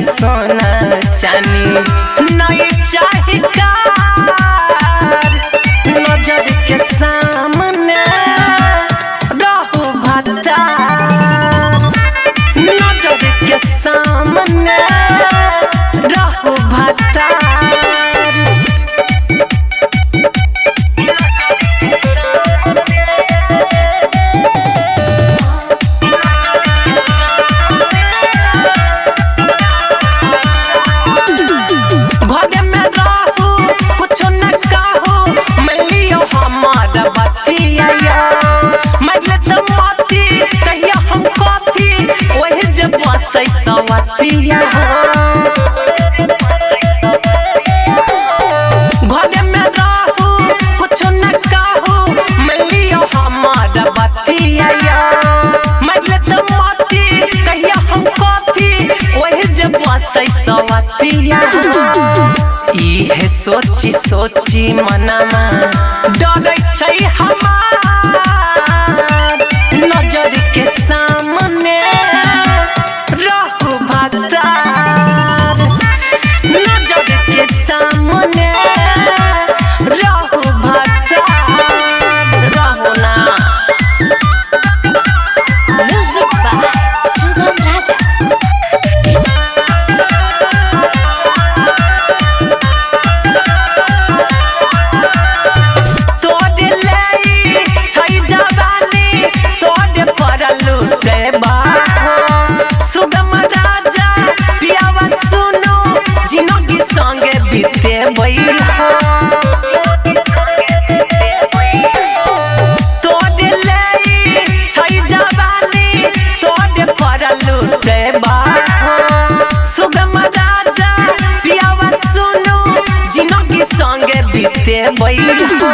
सोना चानी नहीं चाहे कार नजर के सामने रहू भतार नजर के सामने रहू भतार सवतिया घरे में रहू कुछ न कहू मिलियो हमारा बतिया मरले तो मती कहिया हम कथी ओहे जब बसै सवतिया इहे सोची सोची मनमा डरै छै हमार नजर के सामने नजर के सामने रहू भतार रहू ना म्यूजिक बाय सुगम राजा तोरे ले छै जवानी तोरे पर लूटे बा सुगम राजा पियावा सुनो जिनगी संगे बीते बैहा तोरे ले छै जवानी तोरे पर लूटे बा सुगम राजा पियावा सुनो जिनगी संगे बीते बैहा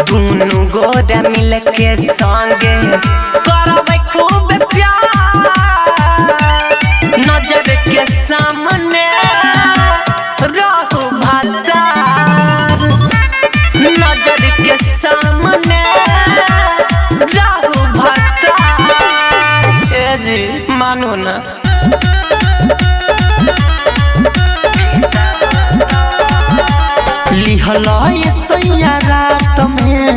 दुनु गोरा मिल के संगे करबै खूब प्यार नजर के सामने रहू भतार नजर के सामने रहू भतार ए जी मानो ना लिहला ये सैया रात में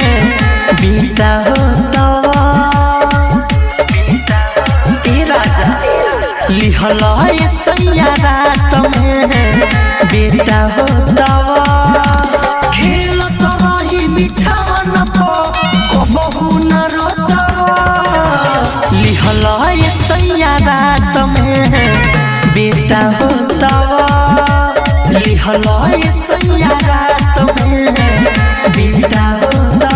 बीता होता राजा लिहला ये सैया रात में बीता होता खेल तो रही बिछावन कबहू न रोता लिहला ये सैया रात में बीता होता लिहला ये सैया रात में बीता होता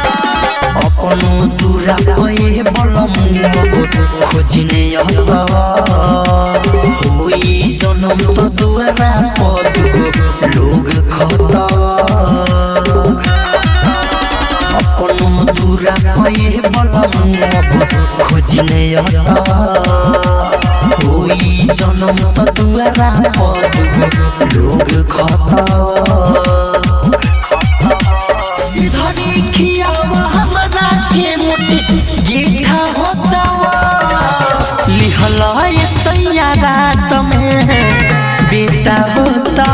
अपनो दूरा पे बलम खोजने होई जन्म तो दुआरा पद लोग खता अपनो दूरा पे बलम खोजने होई जन्म तो दुआरा पद लोग खता सिधरी खियावा हमरा के मोटी गेठा होता लिहला ये सैया रात में बेटा होता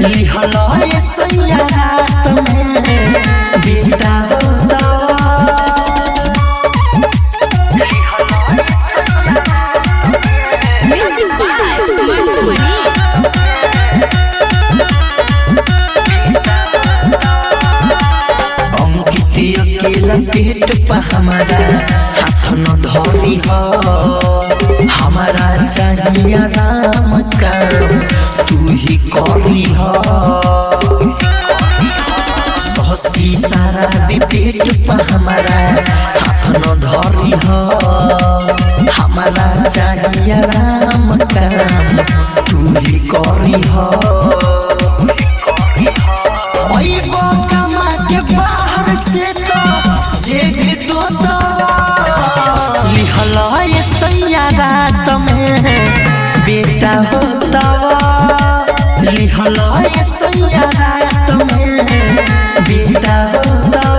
लिहला ये सैया रात में बेटा होता म्यूजिक बाय मंटू मनी अकेला पेट पर हमारा हाथ न धरी हो हमारा चाहिए राम काम तू ही करी हो सहसी सारा भी पेट पर हमारा हाथ न धरी हो हमारा चाहिए राम काम तू ही करी हो बाहर से तो लिहला ये सैया रात में बेटा होता दिहला सैया रात में बितावता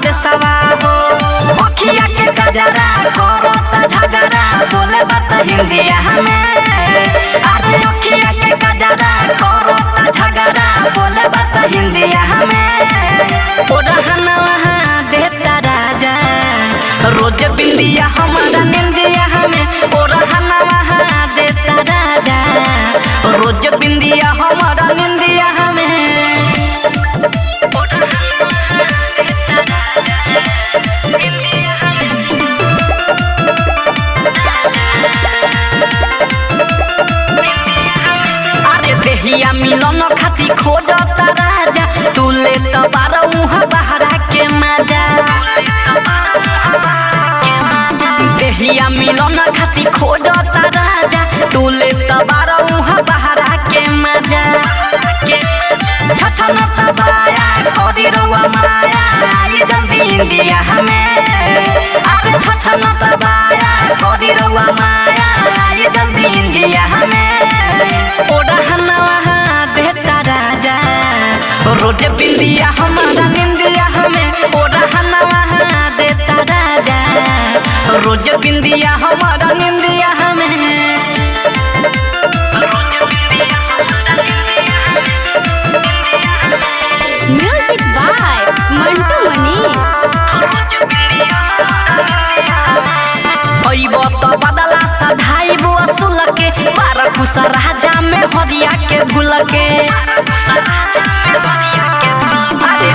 देशवा हो अखिया के गजरा करत झगड़ा बोले बात हिंदिया हमें अरे अखिया के गजरा करत झगड़ा बोले बात हिंदिया हमें ओढ़ना वहाँ देता राजा रोज बिंदिया हमारा निंदिया हमें ओढ़ना वहाँ देता राजा रोज बिंदिया हमारा निंदिया हमें अरे देहिया मिलन खाती खोजता राजा तू ले तो बारऊ बहरा के मजा देहिया मिलन खाती खोजता राजा तू ले तो बारऊ बहरा के मजा छछन तबाया करी रउआ माया आई जल्दी इंडिया हमें अरे छछन तबाया करी रउआ माया आई जल्दी इंडिया हमें ओढ़ना वहाँ देता राजा रोज बिंदिया हमारा निंदिया हमें ओढ़ना वहाँ देता राजा रोज बिंदिया हमारा निंदिया हमें म्यूजिक बाय मंटू मनीष तो बदला सधाई वो असुल के बारह कुसा राजा में हरिया के भूल के अरे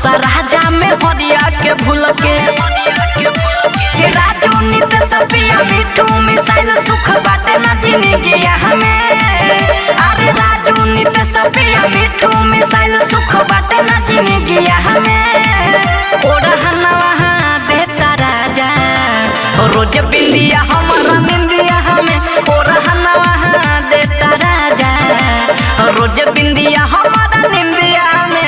राजा में हरिया के भूल के राजू नित सफिया मिठू मिसाइल सुख बाटे ना जिंदगी हमें अरे राजू नित सफिया मिठू मिसाइल सुख बाटे ना जिंदगी हमें ओढ़नवा देता राजा रोज बिंदिया हमारा निंदिया हमें ओढ़नवा देता राजा रोज बिंदिया हमारा निंदिया हमें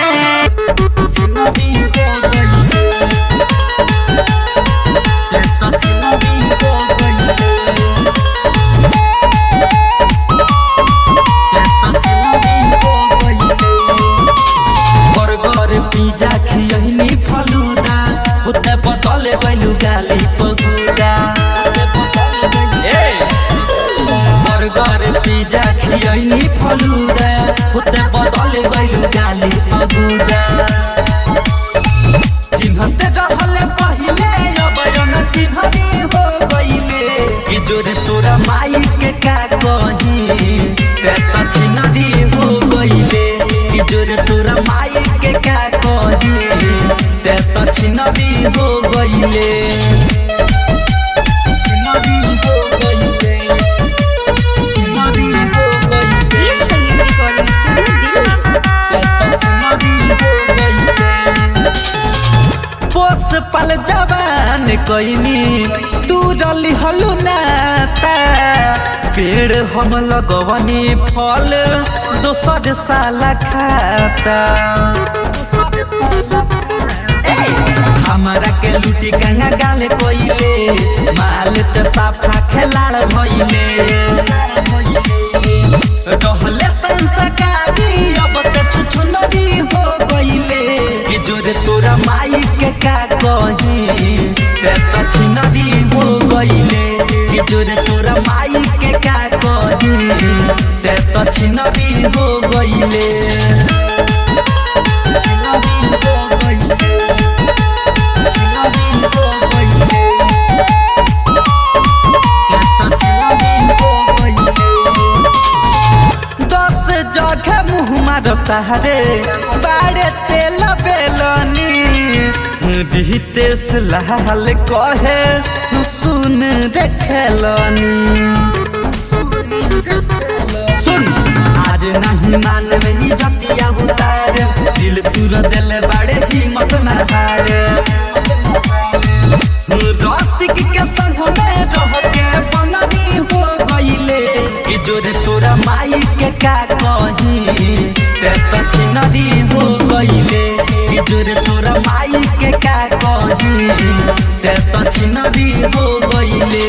बर्गर पिज्जा खियनी फलूदा होते बदले गइलु गाली पगुदा बर्गर पिज्जा खियनी फलूदा होते बदले गइलु गाली पगुदा चिन्हते रहले पहिले अब न चिन्हनी हो गइले कि जोरे तोरा माई के का कही ते त छिनरी हो गइले कि जोरे तोरा माई के का कही ते त छिनरी हो गइले छिनरी हो गइले छिनरी हो गइले ये संगीत रिकॉर्डिंग स्टूडियो दिल्ली। ते त छिनरी हो गइले पोस पल जवान कइनी तू डली हलु नाता पेड़ हम लगवनी फल दोसर साला खाता हमारा के लूटी गंगा गाले कोइले माल त साफा खेलाड़ भइले रहले संस्कारी अब त छुछुनरी हो गइले कि जोरे तोरा माई के का कही ते त छिनरी हो गइले कि जोरे तोरा माई के का कही ते त छिनरी हो गइले छिनरी हो गइले छिनरी हो गइले ते त छिनरी हो गइले 10 जगह मुँह मारता रे बाड़े तेल बेलनी रितेश लाल कहे सुन रे खेलनी सुन आज नहीं मानवे इज्जतिया उतार दिल तुर दिल बड़े हिम्मत न हार रसिक के संग में रह के बननी हो गइले कि जोरे तोरा माई के का कही ते त छिनरी हो गइले कि जोरे तोरा माई के का कही ते त छिनरी हो गइले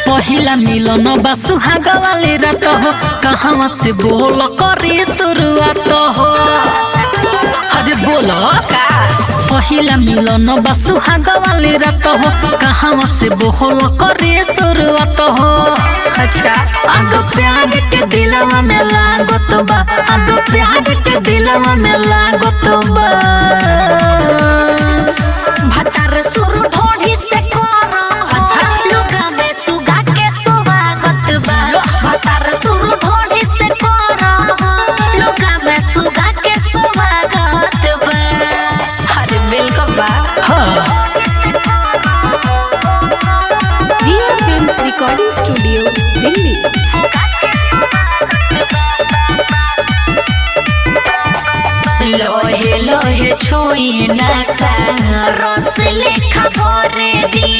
पहिला मिलन बा सुहाग वाली रात हो कहाँ से बोल करी शुरुआत हो अरे बोलो पहिला मिलन बा सुहाग वाली रात हो कहाँ से बोल करी शुरुआत हो अच्छा आगो प्यार के दिलवा में लागत बा आगो प्यार के दिलवा में लागत बा भतार सुर ढोढ़ी से करो अच्छा लुगा में सुगा के स्वागत बा भतार सुर ढोढ़ी से करो लुगा में सुगा के स्वागत बा अरे वेलकम बा रिया फिल्म्स रिकॉर्डिंग स्टूडियो दिल्ली। लोहे लोहे छुई नशा रस लेखा भरे दी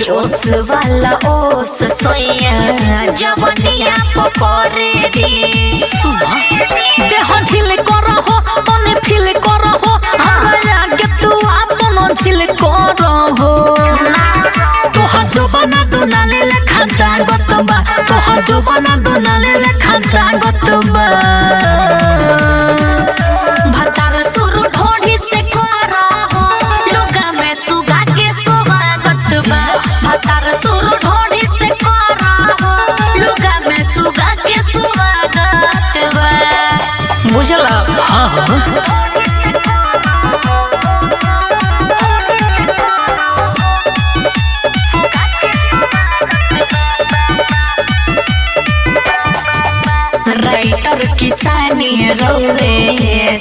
जोश वाला ओस सोया जवनिया पकड़े दी सुना देह ढील करो हो तने फील करो हो हमरा आगे तू अपन ढील करो हो तोहर जोबना दुनाले लेखा दागत बा तोहर जोबना दुनाले लेखा दागत बा भतार सुर ढोढ़ी से करो हो लुगा में सुगा के स्वागत बा भतार सुर ढोढ़ी से करो हो लुगा में सुगा के स्वागत बा बुझला हाँ हाँ राइटर किसान रौवे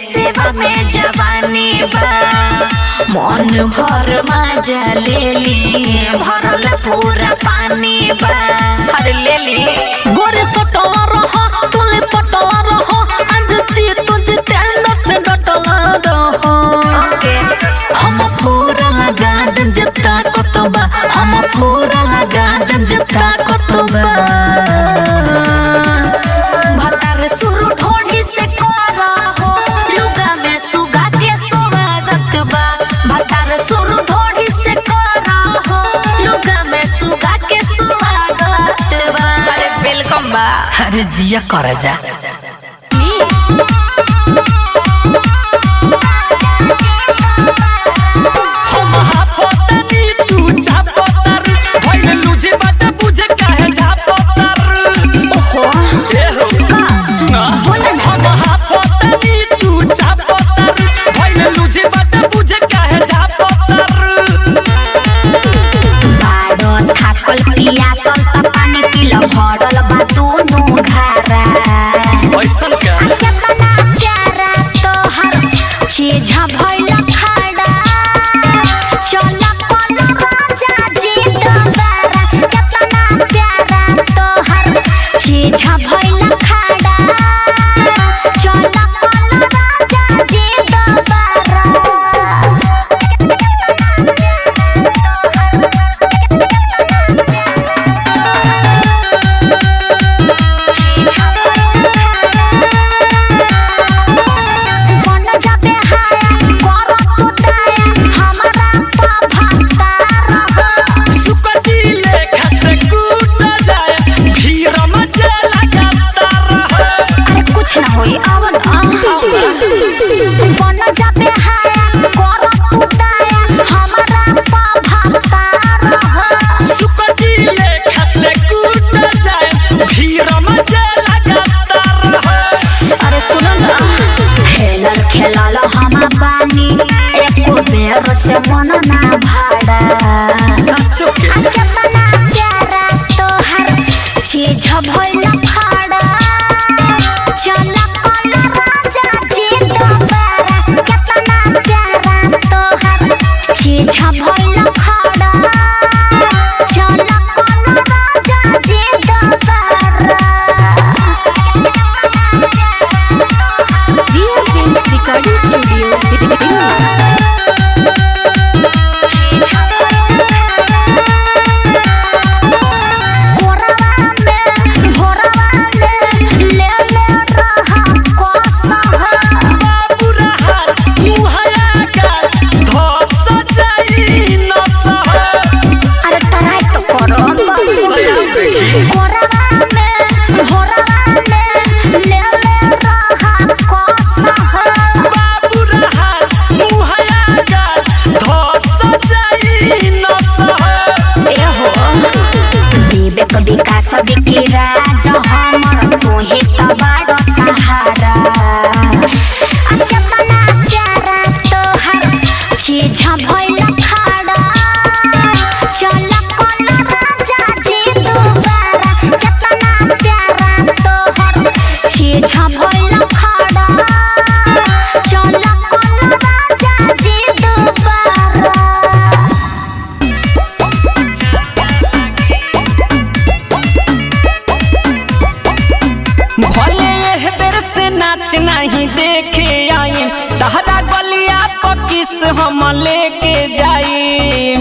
सेवा में जवानी बा मन भर मजा लेली भरल पूरा पानी बा अरे लेली गोरे सटला रहा तुले पटला रहा आज ची तुझे चैनल से डटला रहा ओके हम पूरा लगा दम जता कोतबा हम पूरा लगा दम जता कोतबा भतार सुरु ढोढ़ी से कोरा हो लुगा में सुगा के स्वागत बा भतार सुरु ढोढ़ी से कोरा हो लुगा में सुगा के स्वागत बा अरे वेलकम बा अरे जिया कर जा हम हाफतनी तू चापतर भइल लुझे बात बुझे काहे झापतर ओहो ए हो सुना हम हाफतनी तू चापतर भइल लुझे बात बुझे काहे झापतर बाडो थाकल पियासल त पानी पिल भरल बा दोनों घारा ऐसन का केतना प्यारा तोहर चीज भइल खाड़ा चल पल राजा जी दोबारा केतना प्यारा तोहर चीज भइल खाड़ा चल पल राजा जी दोबारा बन जाबे हाया कर तू दया हमरा पभता रह सुकती लेखा से कूट जाए भीड़ मचे लगाता रह अरे कुछ ना होई आवन बन जाबे हाया कर तू दया हमरा पभता रह सुकती लेखा से कूट जाए भीड़ मचे लगाता रह अरे सुनो ना खेलल हम बानी एको बेर से मन ना भाड़ा सचो के केतना प्यारा तोहर चीज भइल फाड़ा चल पल राजा जी दोबारा केतना प्यारा तोहर चीज भइल फाड़ा चल पल राजा जी दोबारा Real Films Recording Studio, Delhi. बाबूरा हार मुहया का धस जाई न सह दया देखी बाबूरा हार मुहया का धस जाई न सह विवेक विकास विकी राज हमर तोहे त बड़ सहारा केतना प्यारा तोहर चीज भइल खाड़ा चल पल राजा जी दोबारा केतना प्यारा तोहर चीज भइल खाड़ा चल पल राजा जी दोबारा भले एह बेर से नाच नहीं देखे आई तहरा गलिया पकिस हम लेके जाई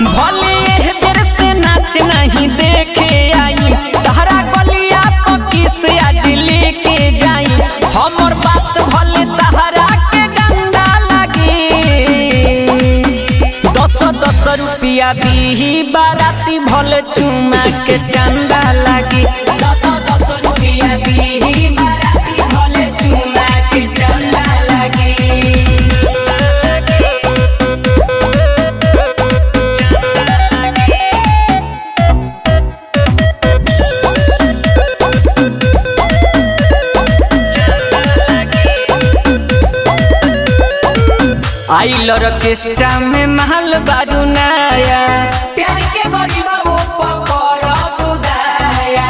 भले एह बेर से नाच नहीं देखे आई तहरा गलिया पकिस आज लेके जाई हमर बात भले तहरा के गंदा लगी 10 रुपया दी बाराती भले चुमा के चंदा लगी 10 रुपया दी बाराती भले चुमा के चंदा लगी आइल ऑर्केस्ट्रा में महल बारू नया प्यार के गरीबा वो पकड़ गुदाया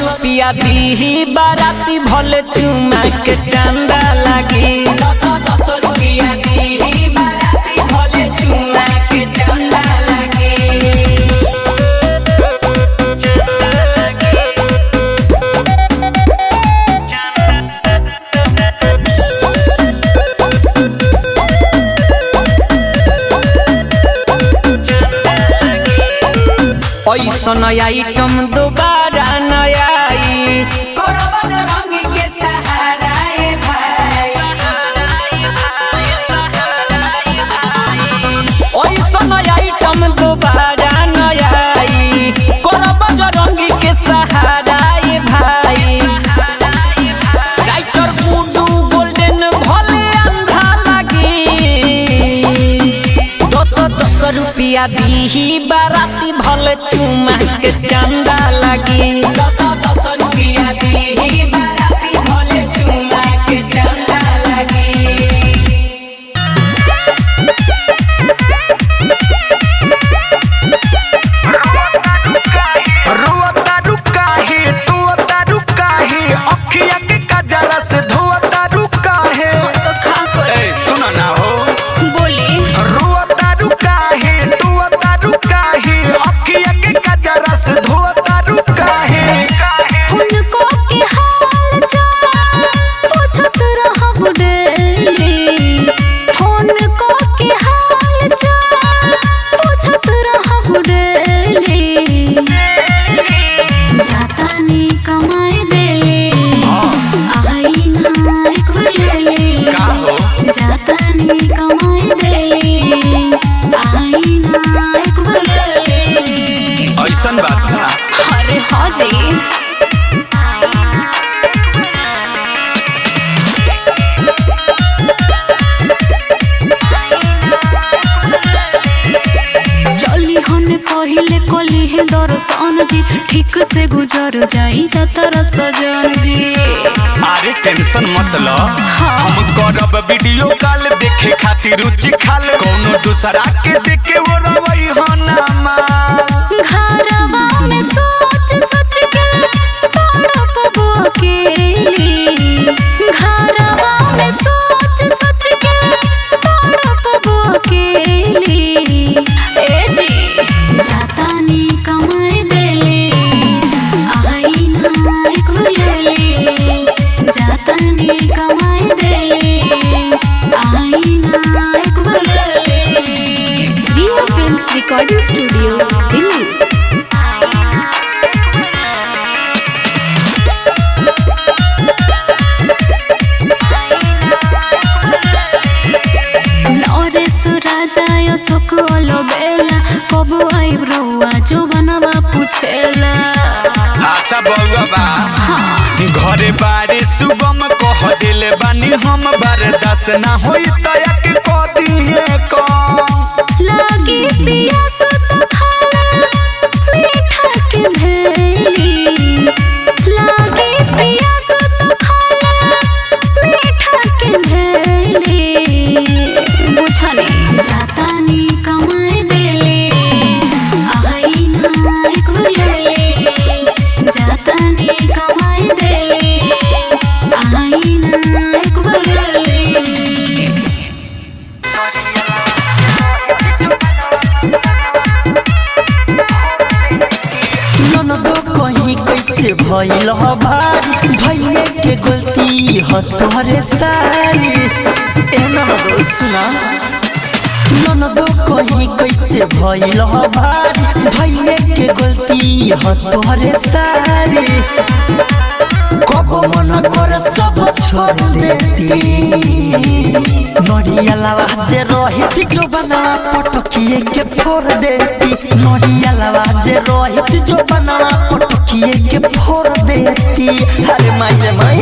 रुपया दी बाराती भले चुमा के चंदा लगी 10 रुपया दी बाराती भले चुमा के चंदा लगी ऐसन आइटम दोबारा नया आई रंग के सहारा भाई ऐसन आइटम दोबारा नया आई रंग के सहारा भाई राइटर गुडू गोल्डन भले अंधा लगी 10 रुपया दी बाराती भले चुमा के चंदा लगी 10 रुपया दी बाराती भले चुमा के चंदा लगी रोता रुका है टूता रुका है अखिया के कजरा से धोता रुका है ए सुना ना हो बोली रोता रुका है टूता रुका है अखिया के कजरा से धोता रुका है उनको के हाल चाल पूछत रहब डेली उनको के हाल चाल पूछत रहब डेली जाता नी कमाई देले आई ना एक बेले का हो जाता नी कमाई देले आई ना एक बेले ऐसन बात ना अरे हाँ जी चली हन पहिले कली है दर्शन जी ठीक से गुजर जाई जातर सजन जी अरे टेंशन मत लो हम करब वीडियो कॉल देखे खातिर रुचि खाल कोनो दूसरा के देखे वो रवई हो ना मां घरवा में सोच सोच के तड़प अकेली घरवा में सोच सोच के तड़प अकेली ए जी जाता नी कमाई देले आई ना एक बेले जाता नी कमाई देले आई ना एक बेले real films recording studio Delhi Naresh Raja यो सकलो बेला कब आइब रहुआ जो बनवा पूछेला अच्छा बउआ बा घरे बारे सुबम कह दिल बानी हम बर्दाश्त ना होई तया के कदी है कम लागी पियास तो खाला मीठा के भेली लागी पियास तो खाला मीठा के भेली बुझले जाता नी कमाई देले आई ना एक बेले जाता नी कमाई देले आई ना एक बेले ननदो कहीं कैसे भइल ह भारी भइले के गलती ह तोहरे सारी ए ननदो सुना ननदो कहीं कैसे भइल ह भारी भइले के गलती ह तोहरे सारी कब मन कर सब छोड़ देती नड़िया लावा जे रहित जो बनवा पटकिए के फोड़ देती नड़िया लावा जे रहित जो बनवा पटकिए के फोड़ देती अरे माई रे माई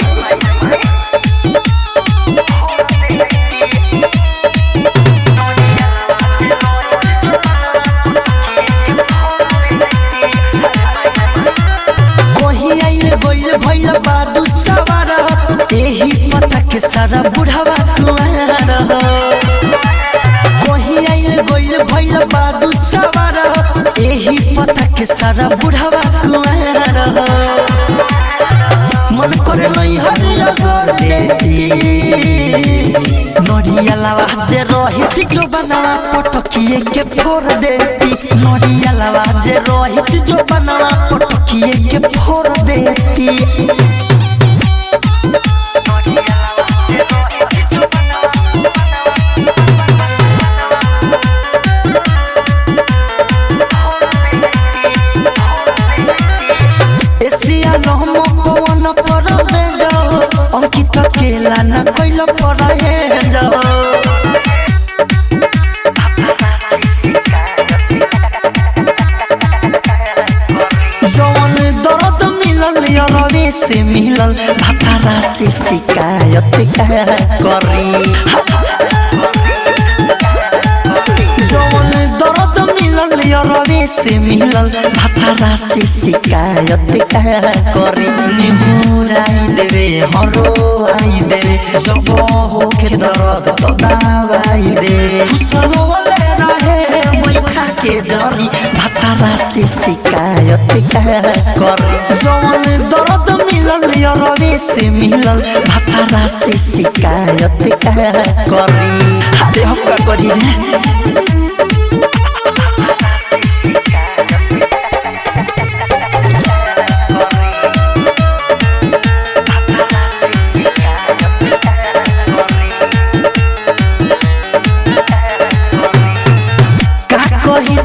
कहीं आइले गइल भइल बादू सवार एही पता के सारा बुढ़ावा कुआर कहीं आइले गइल भइल बादू सवार एही पता के सारा बुढ़ावा कुआर नरिया लावा जे रोहित जो बनावा पटकिए के फोड़ देती नरिया लावा जे रोहित जो बनावा पटकिए के फोड़ देती एशिया लहमो पवन पर में जाओ अंकित केला न कोइलो पर हे जाओ जवन दर्द मिलल यारवे से मिलल भतारा से शिकायत करी जवन दर्द मिलल यारवे से मिलल भतारा से शिकायत करी निहुराई देवे हरो आई देवे जब होके दर्द तो दवाई दे फुसलोले रहे बैठा के जरी भतारा से शिकायत करी जवन दर्द मिलल यारवे से मिलल भतारा से शिकायत करी अरे हम का करी रे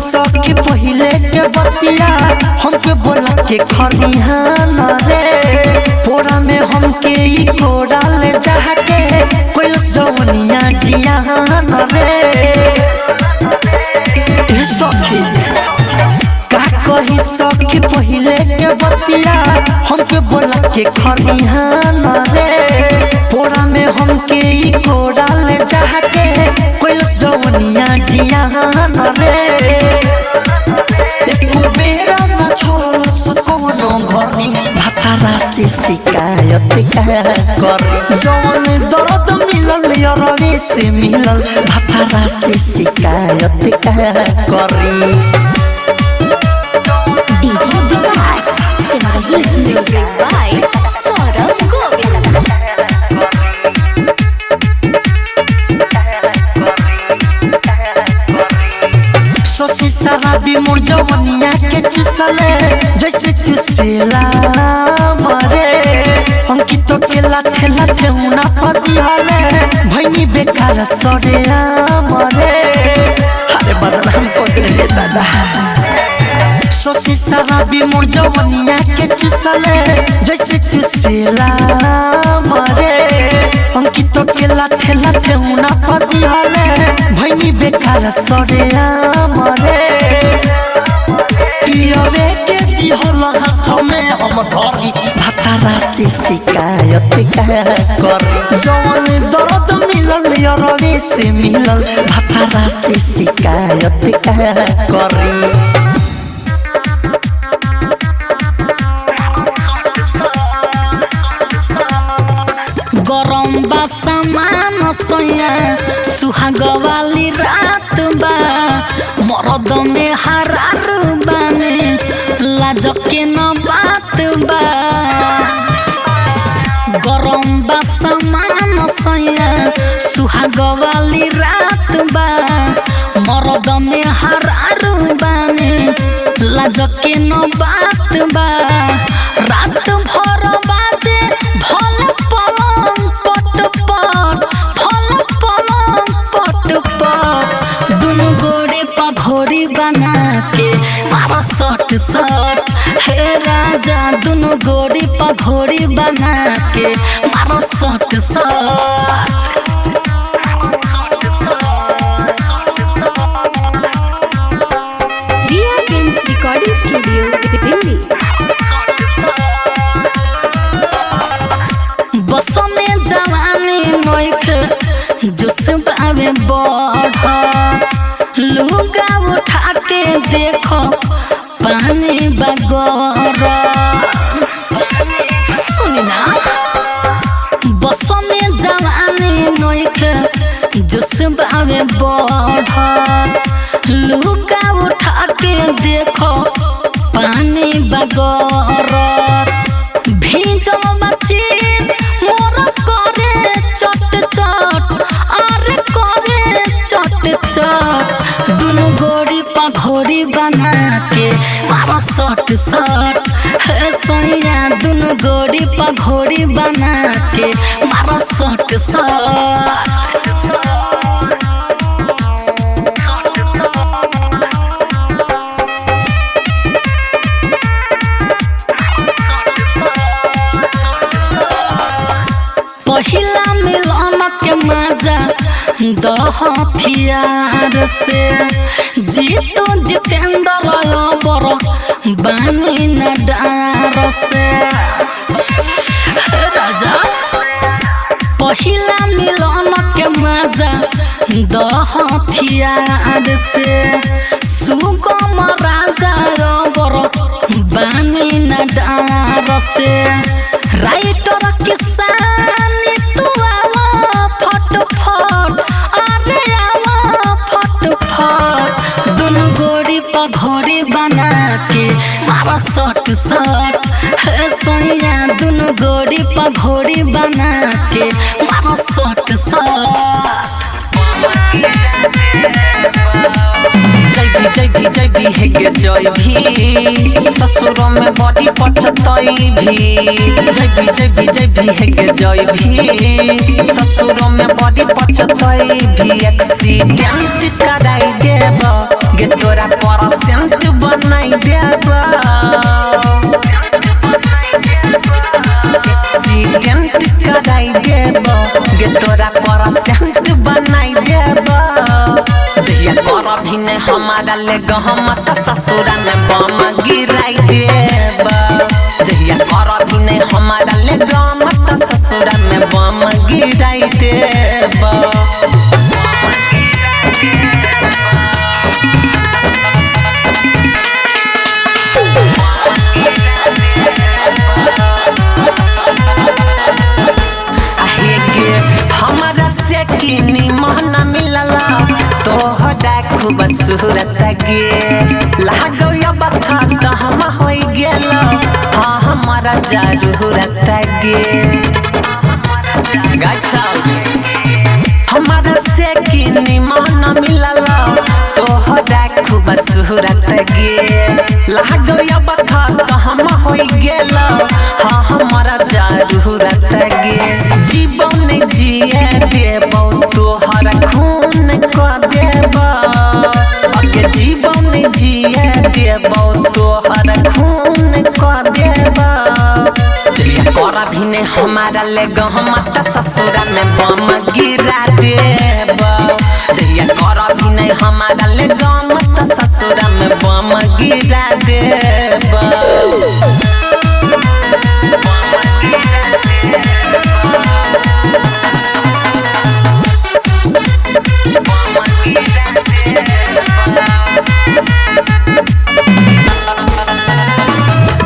सखी पहिले के बतिया हमके बोला के खरिहान रे पोरा में हमके ई कोड़ा ले जाके कोई सोनिया जियान रे ए सखी का कही सखी पहिले के बतिया हमके बोला के खरिहान रे पोरा में हमके ई कोड़ा ले जाके कोई सोनिया जियान रे भतारा से शिकायत करी जवन दर्द मिलल यारवे से मिलल भतारा से शिकायत करी DJ Vikas Simrahi music by Saurabh Govind सोसी शराबी मोर जवनिया के चुसले जैसे चुसेला मरे अंकित के लाठे लाठे उना पदियाले भैनी बेकार सरे मरे अरे बदनाम पकड़े दादा सोसी शराबी मोर जवनिया के चुसले जैसे चुसेला मरे अंकित के लाठे लाठे उना पदियाले भैनी बेकार सरे मरे पियवे के दिहल हाथ में हम धरी भतारा से शिकायत करी जवन दर्द मिलल यारवे से मिलल भतारा से शिकायत करी गरम बा सामान सैया सुहाग वाली रात बा मरद में हरार बाने लाज के न बात बा गरम बा सामान सैया सुहाग वाली रात बा मरद में हरार बाने लाज के न बात बा रात भर बाजे भल पलंग पट पट भल पलंग पट पट दुनु गोड़े पघोड़ी बना के मारो सट सट हे राजा दुनु गोड़ी पघोड़ी बना के मारो सट सट रिया फिल्म्स रिकॉर्डिंग स्टूडियो दिल्ली बस में जवानी नोखे जुस बावे बढ़ लुगा उठा के देखो पानी बगर सुनी ना बस में जवानी नोखे जुस बावे बढ़ लुगा उठा के देखो पानी बगर भीजल बची मोर करे सट सट हे सोया दुनु गोड़ी पघोड़ी बना के मारो सट सट पहिला मिलन के मजा दहथियार से जीतो जितेंद्र बर बानी न डार से राजा पहिला मिलन के मजा दहथियार से सुगम राजा बर बानी न डार से राइटर किसानी तू आवा फटफट अरे आवा फटफट दुनु गोड़ी पघोड़ी बना के मारा सट सट हे सोया दुनु गोड़ी पघोड़ी बना के मारा सट सट जय भी है के जय भी ससुरों में बड़ी पचतई भी जय भी है के जय भी ससुरों में बड़ी पचतई भी एक्सीडेंट कराई देब गे तोरा परसेंट बनाई देब एक्सीडेंट कराई देब गे तोरा परसेंट बनाई देब जहिया कर भी ने हमारा ले गहम त ससुरा में बम गिराई देब जहिया कर भी ने हमारा ले गहम त ससुरा में बम गिराई देब हमारा से किनी महना मिलला तोहरा खूब सूरत गे लागो या बखा त हम होई गेल हाँ हमारा जरूरत गे गाछा हमारा से किनी महना मिलला तोहरा खूब सूरत गे लागो या बखा त हम होई गेल हाँ हमारा जरूरत गे जीवन जिए देबो तोहरा खून कर देबो अगे जीवन जिए देबो तोहरा खून कर देबो जहिया कर भी ने हमारा ले गहम त ससुरा में बम गिरा देबो जहिया कर भी ने हमारा ले गहम त ससुरा में बम गिरा देबो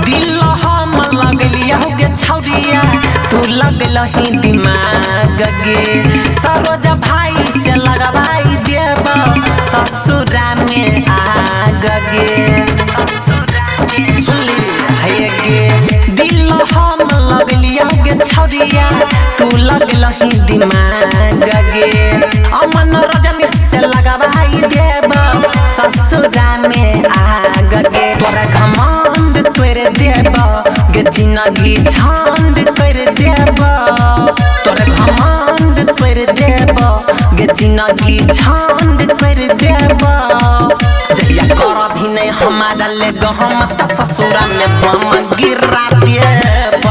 दिल हम लगलिया हो गे छौरिया तू लगलही दिमाग गे सरोजा भाई से लगवाई देब ससुरा में आग गे सुनली है गे दिल हम लगलिया हो गे छौरिया तू लगलही दिमाग गे अमन रजनी से लगवाई देब ससुरा में आग गे तोरा घमंड तोरे देब गे जिंदगी छंड कर देब तोरा घमंड तोरे देब गे जिंदगी छंड कर देब जहिया कर भी ने हमारा ले गहम त ससुरा में बम गिरा देब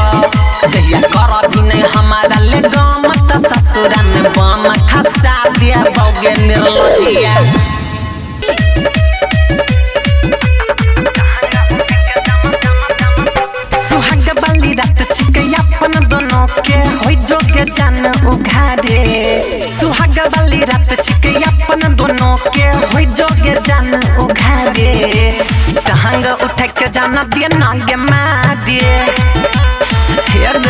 जहिया कर भी ने हमारा ले गहम त ससुरा में बम खसा देब गे निर्लजिया सुहाग वाली रात छिके अपन दोनों के होई जोगे जान उघारे सुहाग वाली रात छिके अपन दोनों के होई जोगे जान उघारे टहंग उठ के जाना दिए नागे मारे हेर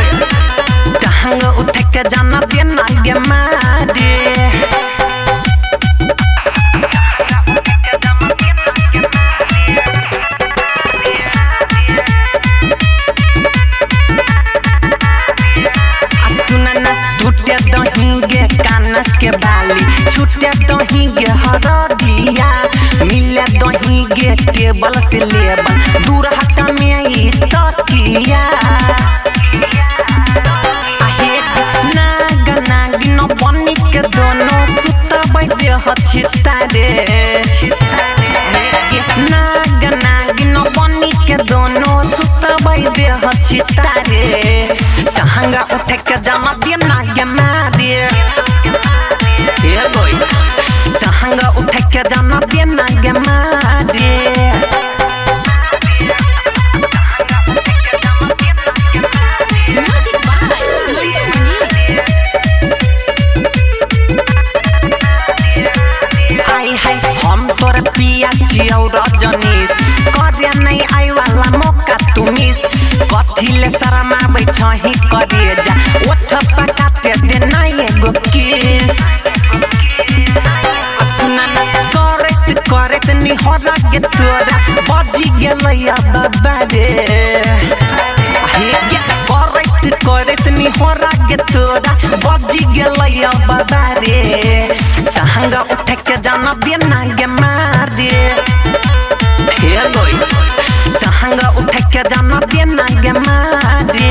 टहंग उठ के जाना दिए नागे मारे टूटे दही गे कान के बाली छूटे दही गे हरदिया मिले दही गे टेबल से लेबल दूर हटा में आई तकिया आहे नाग नागिन बनी के दोनों सुतबै देह छितारे नाग नागिन बनी के दोनों सुतबै देह छितारे टहंगा उठ के जाना देना ये मारे ये गोई टहंगा उठ के जाना देना ये मारे हम तोर पिया छियौ रजनीश करे नहीं आई वाला मौका तू मिस कथिले शरमाबै छही करे जा ओठ पकाते दे ना एगो किस सुना ना करत नि होरा गे तोरा बजी गेलै बाबा रे हे गे करत नि होरा गे तोरा बजी गेलै बाबा रे टहंगा उठ के जाना देना गे मारे हे गोई टहंगा उठ के जाना देना गे मारे